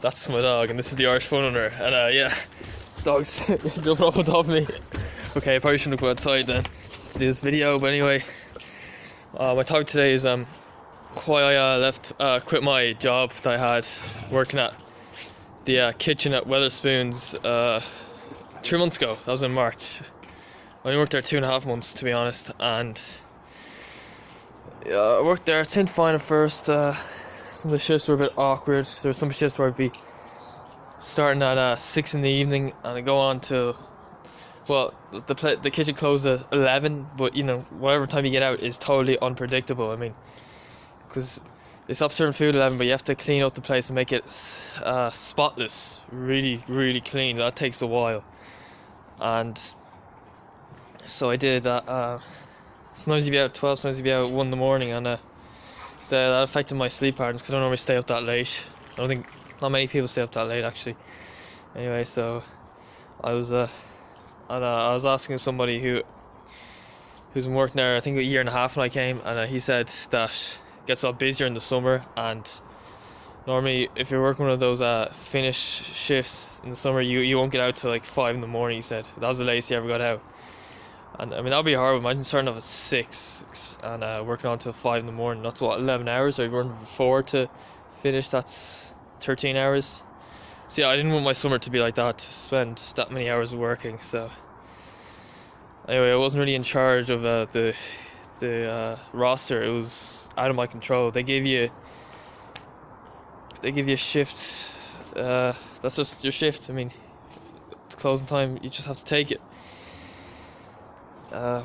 That's my dog, and this is the Irish Fun Runner. And yeah, dogs jumping up on top of me. Okay, I probably shouldn't go outside then to do this video, but anyway, my topic today is why I quit my job that I had working at the kitchen at Wetherspoons 3 months ago. That was in March. I only worked there 2.5 months, to be honest, and I worked there. It seemed fine at first. Some of the shifts were a bit awkward. There were some shifts where I'd be starting at 6 in the evening and I'd go on to, well, the kitchen closed at 11, but you know, whatever time you get out is totally unpredictable. I mean, because they stop serving food at 11, but you have to clean up the place and make it spotless, really, really clean. That takes a while, and so I did that. Sometimes you'd be out at 12, sometimes you'd be out at 1 in the morning, and so that affected my sleep patterns because I don't normally stay up that late. I don't think not many people stay up that late actually. Anyway, so I was asking somebody who's been working there I think a year and a half when I came, and he said that it gets a lot busier in the summer, and normally if you're working one of those finish shifts in the summer, you won't get out till like 5 in the morning. He said that was the latest he ever got out. And I mean, that'd be horrible. Imagine starting off at 6 and working on till 5 in the morning. That's what, 11 hours? Or you're working for 4 to finish, that's 13 hours. See, I didn't want my summer to be like that, to spend that many hours working. So anyway, I wasn't really in charge of the roster. It was out of my control. They give you a shift. That's just your shift. I mean, it's closing time. You just have to take it.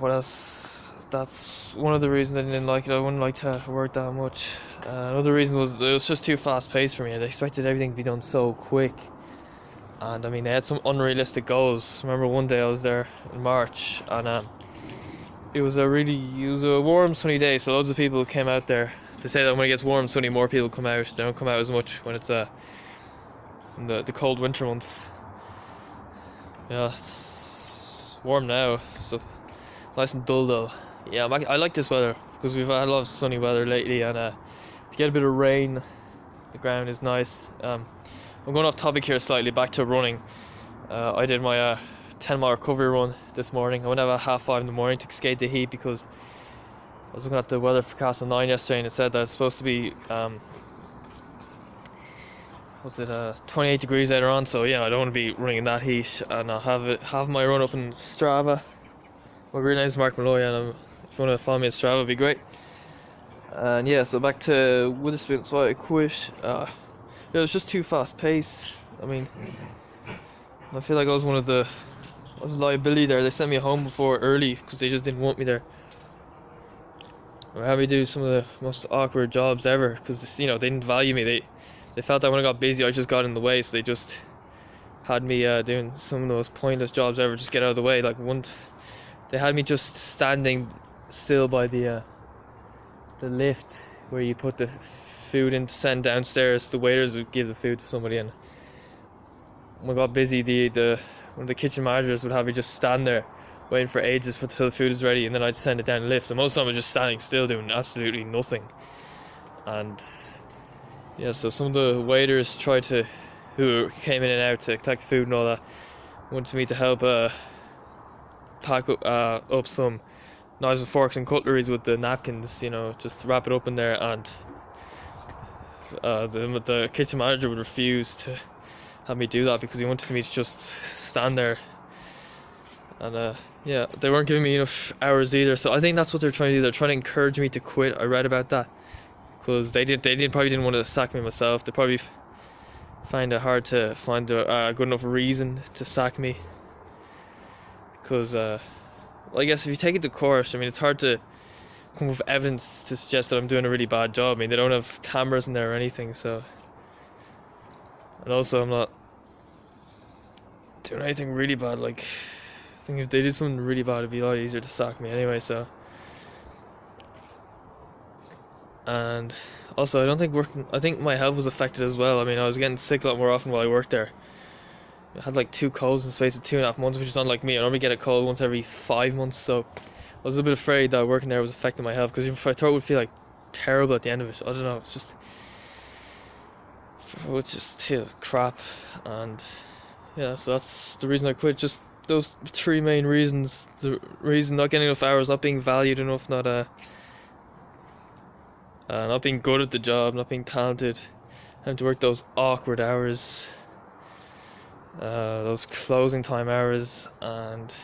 What else? That's one of the reasons I didn't like it. I wouldn't like to work that much. Another reason was it was just too fast paced for me. I expected everything to be done so quick, and I mean they had some unrealistic goals. I remember one day I was there in March, and it was a warm sunny day, so loads of people came out there. They say that when it gets warm sunny, more people come out. They don't come out as much when it's in the cold winter months. Yeah, it's warm now, so nice and dull. Yeah, I like this weather because we've had a lot of sunny weather lately, and to get a bit of rain, the ground is nice. I'm going off topic here slightly, back to running. I did my 10-mile recovery run this morning. I went out at 5:30 in the morning to escape the heat because I was looking at the weather forecast on 9 yesterday, and it said that it's supposed to be 28 degrees later on. So yeah, I don't want to be running in that heat, and I'll have my run up in Strava. My real name is Mark Malloy, and if you want to follow me on Strava, it'd be great. And yeah, so back to Wetherspoons, why I quit. It was just too fast paced. I mean, I feel like I was a liability there. They sent me home before early because they just didn't want me there. Or had me do some of the most awkward jobs ever because, you know, they didn't value me. They felt that when I got busy, I just got in the way, so they just had me doing some of the most pointless jobs ever. Just get out of the way. Like they had me just standing still by the lift where you put the food in to send downstairs. The waiters would give the food to somebody, and when I got busy, one of the kitchen managers would have me just stand there waiting for ages until the food is ready, and then I'd send it down the lift. So most of the time I was just standing still doing absolutely nothing. And yeah, so some of the waiters who came in and out to collect food and all that, wanted me to help pack up some knives and forks and cutleries with the napkins, you know, just to wrap it up in there. And the kitchen manager would refuse to have me do that because he wanted me to just stand there. And yeah, they weren't giving me enough hours either. So I think that's what they're trying to do. They're trying to encourage me to quit. I read about that because they probably didn't want to sack me myself. They probably find it hard to find a good enough reason to sack me because well, I guess if you take it to court, I mean, it's hard to come up with evidence to suggest that I'm doing a really bad job. I mean, they don't have cameras in there or anything, so. And also, I'm not doing anything really bad. Like, I think if they did something really bad, it'd be a lot easier to sack me anyway, so. And also, I think my health was affected as well. I mean, I was getting sick a lot more often while I worked there. I had like 2 colds in the space of 2.5 months, which is unlike me. I normally get a cold once every 5 months, so I was a little bit afraid that working there was affecting my health because my throat would feel like terrible at the end of it. I don't know, it's just which is crap. And yeah, so that's the reason I quit. Just those three main reasons: the reason not getting enough hours, not being valued enough, not being good at the job, not being talented, having to work those awkward hours, those closing time hours, and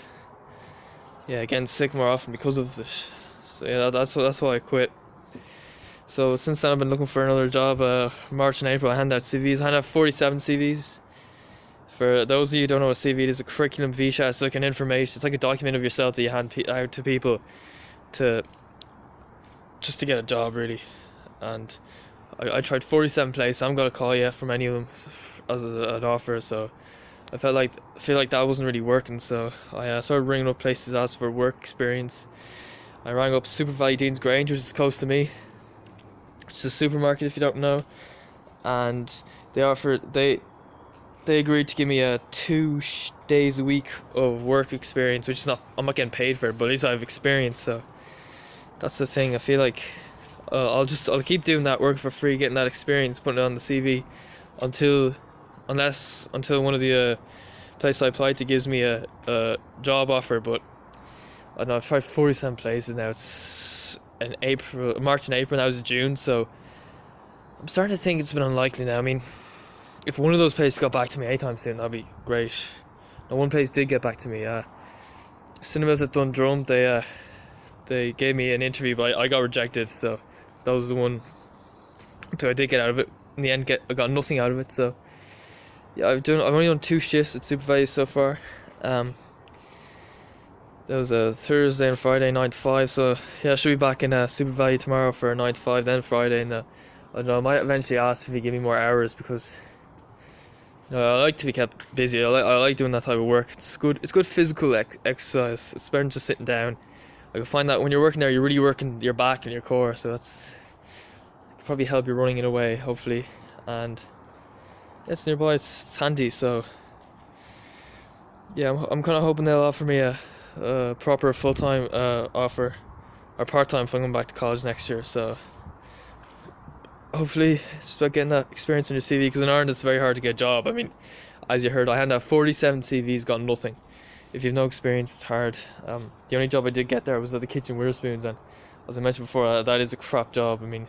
yeah, getting sick more often because of this. So yeah, that's why I quit. So since then I've been looking for another job. March and April I hand out CVs. I hand out 47 CVs. For those of you who don't know what CV is, a curriculum vitae. It's like an information. It's like a document of yourself that you hand out to people just to get a job, really. And I tried 47 places. I haven't got a call yet from any of them as an offer. So I feel like that wasn't really working. So I started ringing up places, asked for work experience. I rang up SuperValu Dean's Grange, which is close to me, which is a supermarket if you don't know, and they agreed to give me 2 days a week of work experience, which is I'm not getting paid for it, but at least I have experience. So that's the thing. I feel like I'll keep doing that work for free, getting that experience, putting it on the CV until one of the places I applied to gives me a job offer. But I don't know, I've tried 47 places now. It's March and April, now it's June, so I'm starting to think it's been unlikely now. I mean, if one of those places got back to me anytime soon, that'd be great. Now, one place did get back to me. Cinemas at Dundrum, they gave me an interview, but I got rejected, so that was the one. So I did get out of it. In the end, I got nothing out of it. So yeah, I've only done 2 shifts at SuperValu so far. That was a Thursday and Friday 9 to 5. So yeah, I should be back in SuperValu tomorrow for a 9 to 5, then Friday. And I don't know, I might eventually ask if he give me more hours, because I like to be kept busy. I like doing that type of work. It's good physical exercise. It's better than just sitting down. I can find that when you're working there, you're really working your back and your core. So that's probably help you running in a way, hopefully. And it's nearby. It's handy. So yeah, I'm kind of hoping they'll offer me a proper full-time offer, or part-time if I'm going back to college next year. So hopefully it's just about getting that experience in your CV, because in Ireland it's very hard to get a job. I mean, as you heard, I handed out 47 CVs, got nothing. If you have no experience, it's hard. The only job I did get there was at the Kitchen Wetherspoons, and as I mentioned before, that is a crap job. I mean,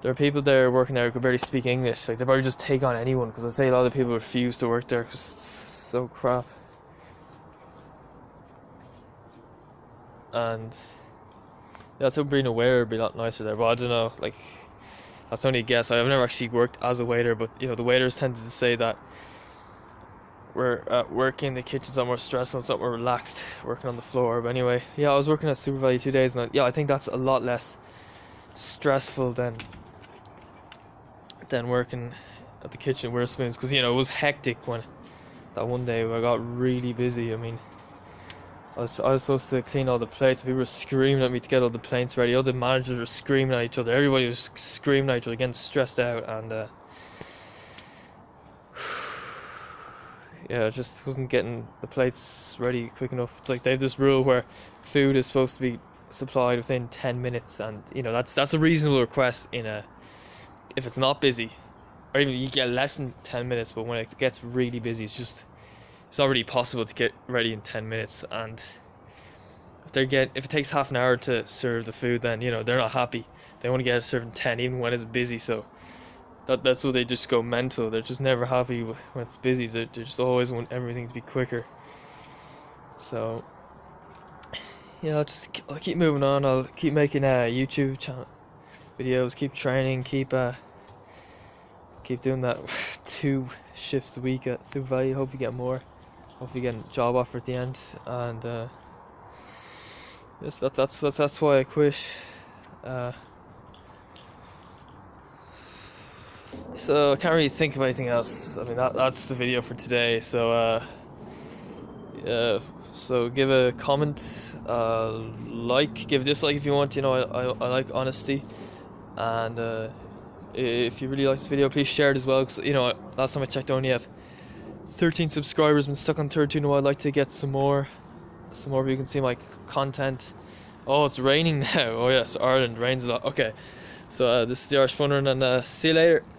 there are people there working there who could barely speak English. Like, they probably just take on anyone, because I say a lot of people refuse to work there because it's so crap. And yeah, so being a waiter would be a lot nicer there, but I don't know, like, that's only a guess. I've never actually worked as a waiter, but the waiters tended to say that working in the kitchen's not more stressful, it's not more relaxed working on the floor. But anyway, yeah, I was working at SuperValu 2 days, and I think that's a lot less stressful than working at the Kitchen Wetherspoons, because it was hectic when that one day I got really busy. I mean, I was supposed to clean all the plates. People were screaming at me to get all the plates ready. All the managers were screaming at each other. Everybody was screaming at each other, getting stressed out, and yeah, I just wasn't getting the plates ready quick enough. It's like they have this rule where food is supposed to be supplied within 10 minutes, and that's a reasonable request if it's not busy, or even you get less than 10 minutes. But when it gets really busy, it's not really possible to get ready in 10 minutes. And if it takes half an hour to serve the food, then they're not happy. They want to get it served in 10, even when it's busy. So that's why they just go mental. They're just never happy when it's busy. They just always want everything to be quicker. So yeah, I'll keep moving on. I'll keep making YouTube channel videos, keep training, keep doing that 2 shifts a week at SuperValu. Hope you get more. Hopefully get a job offer at the end. And yes, that's why I quit. So I can't really think of anything else. I mean, that's the video for today. So yeah, so give a comment, give a dislike if you want. I like honesty. And if you really like this video, please share it as well, because last time I checked, I only have 13 subscribers. Been stuck on 13. I'd like to get some more people can see my content. Oh, it's raining now. Oh yes, Ireland rains a lot. Okay, so this is the Irish Fun Run, and see you later.